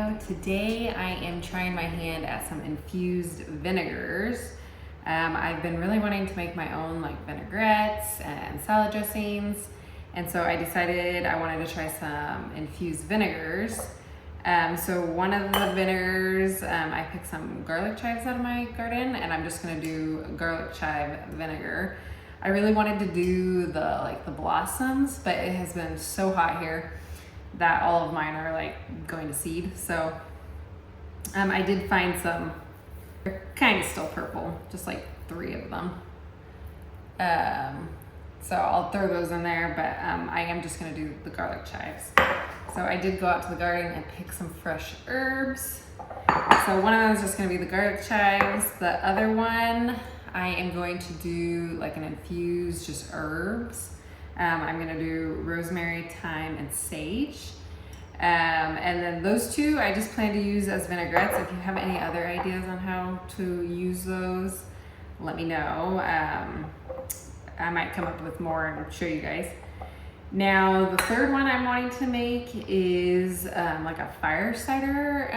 video. Today I am trying my hand at some infused vinegars. I've been really wanting to make my own like vinaigrettes and salad dressings, and so I decided I wanted to try some infused vinegars. So one of the vinegars, I picked some garlic chives out of my garden, and I'm just gonna do garlic chive vinegar. I really wanted to do the blossoms, but it has been so hot here that all of mine are like going to seed. So I did find some, they're kind of still purple, just like 3 of them. So I'll throw those in there, but I am just gonna do the garlic chives. So I did go out to the garden and pick some fresh herbs. So one of them is just gonna be the garlic chives. The other one, I am going to do like an infused, just herbs. I'm gonna do rosemary, thyme, and sage. And then those 2 I just plan to use as vinaigrettes. If you have any other ideas on how to use those, let me know. I might come up with more and show you guys. Now, the third one I'm wanting to make is like a fire cider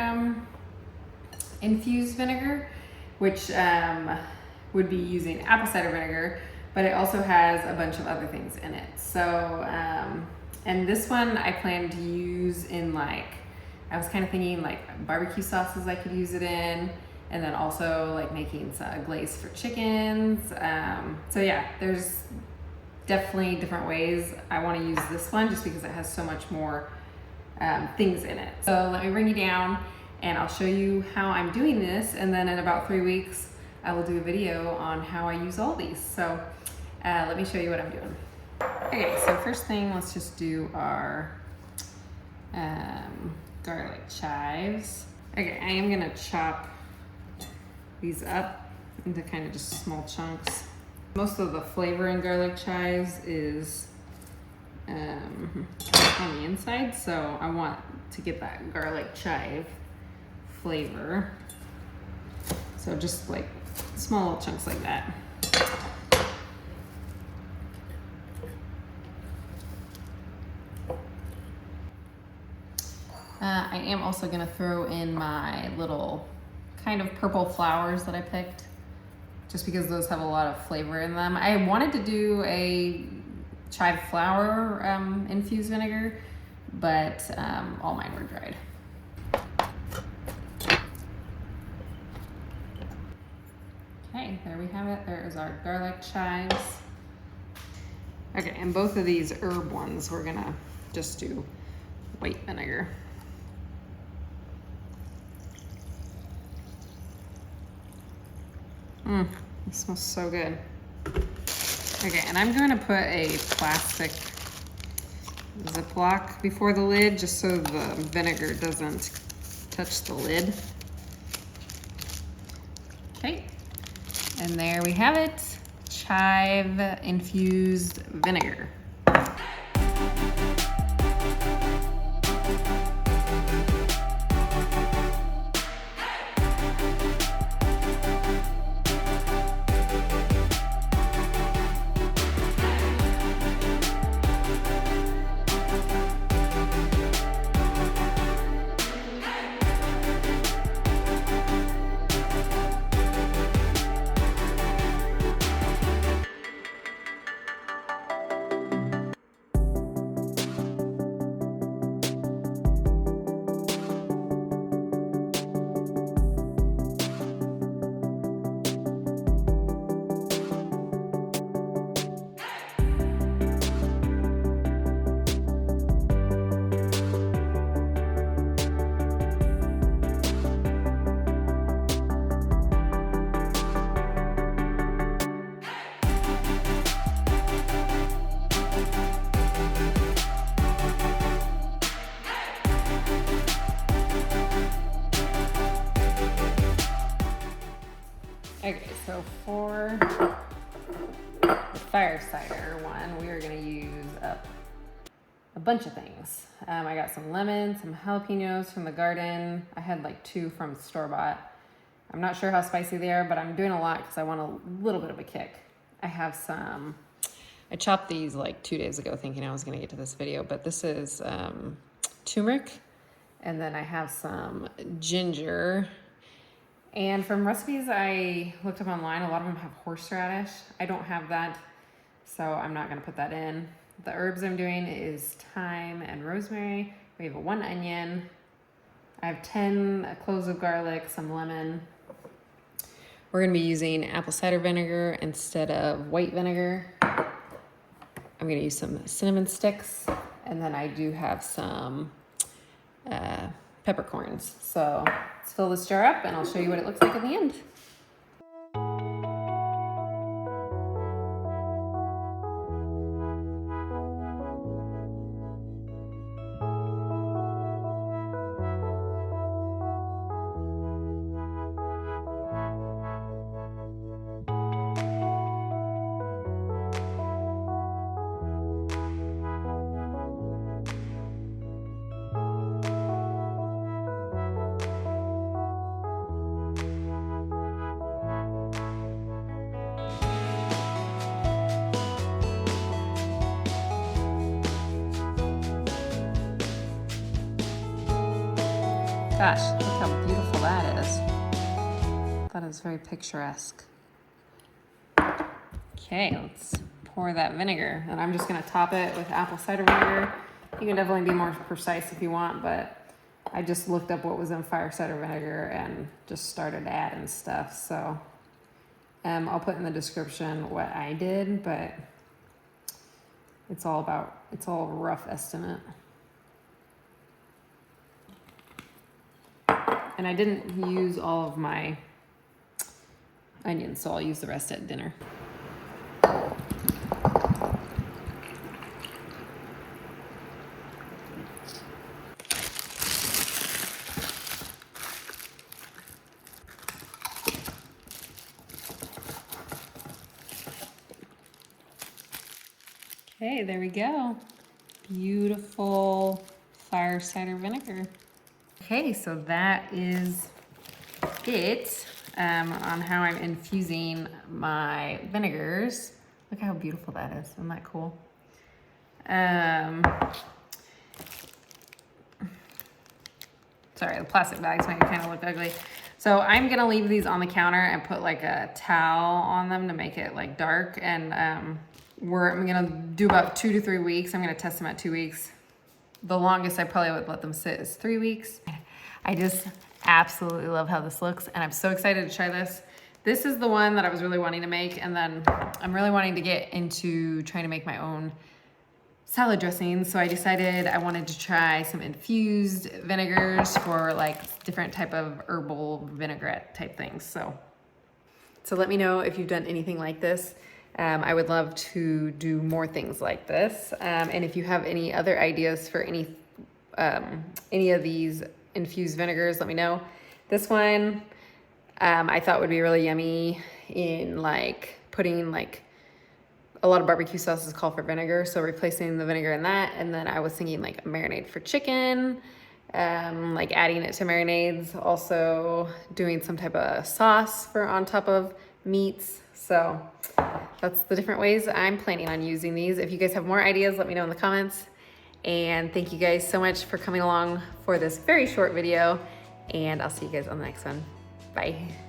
infused vinegar, which would be using apple cider vinegar, but it also has a bunch of other things in it. So, and this one I plan to use in like, I was kind of thinking like barbecue sauces I could use it in, and then also like making a glaze for chickens. So yeah, there's definitely different ways I want to use this one just because it has so much more things in it. So let me bring you down and I'll show you how I'm doing this, and then in about 3 weeks I will do a video on how I use all these. So let me show you what I'm doing. Okay, so first thing, let's just do our garlic chives. Okay, I am gonna chop these up into kind of just small chunks. Most of the flavor in garlic chives is on the inside, so I want to get that garlic chive flavor. So just like small little chunks like that. I am also gonna throw in my little kind of purple flowers that I picked, just because those have a lot of flavor in them. I wanted to do a chive flower infused vinegar, but all mine were dried. Okay, there we have it. There is our garlic chives. Okay, and both of these herb ones, we're gonna just do white vinegar. It smells so good. Okay, and I'm going to put a plastic Ziploc before the lid just so the vinegar doesn't touch the lid. Okay, and there we have it, chive infused vinegar. Okay, so for the fire cider one, we are gonna use up a bunch of things. I got some lemons, some jalapenos from the garden. I had like 2 from store-bought. I'm not sure how spicy they are, but I'm doing a lot because I want a little bit of a kick. I have some, I chopped these like 2 days ago thinking I was gonna get to this video, but this is turmeric And then I have some ginger. And from recipes I looked up online, a lot of them have horseradish. I don't have that, so I'm not gonna put that in. The herbs I'm doing is thyme and rosemary. We have 1 onion. I have 10 cloves of garlic, some lemon. We're gonna be using apple cider vinegar instead of white vinegar. I'm gonna use some cinnamon sticks, and then I do have some peppercorns. So let's fill this jar up and I'll show you what it looks like at the end. Gosh, look how beautiful that is. That is very picturesque. Okay, let's pour that vinegar. And I'm just gonna top it with apple cider vinegar. You can definitely be more precise if you want, but I just looked up what was in fire cider vinegar and just started adding stuff. So I'll put in the description what I did, but it's all a rough estimate. And I didn't use all of my onions, so I'll use the rest at dinner. Okay, there we go. Beautiful fire cider vinegar. Okay, so that is it on how I'm infusing my vinegars. Look how beautiful that is. Isn't that cool? Sorry, the plastic bags make it kind of look ugly. So I'm gonna leave these on the counter and put like a towel on them to make it like dark. And I'm gonna do about 2 to 3 weeks. I'm gonna test them at 2 weeks. The longest I probably would let them sit is 3 weeks. I just absolutely love how this looks, and I'm so excited to try this. This is the one that I was really wanting to make, and then I'm really wanting to get into trying to make my own salad dressing. So I decided I wanted to try some infused vinegars for like different type of herbal vinaigrette type things. So let me know if you've done anything like this. I would love to do more things like this. And if you have any other ideas for any of these infused vinegars, let me know. This one I thought would be really yummy in like putting like a lot of barbecue sauces call for vinegar, so replacing the vinegar in that. And then I was thinking like a marinade for chicken, like adding it to marinades, also doing some type of sauce for on top of meats. So that's the different ways I'm planning on using these. If you guys have more ideas, let me know in the comments. And thank you guys so much for coming along for this very short video, and I'll see you guys on the next one. Bye.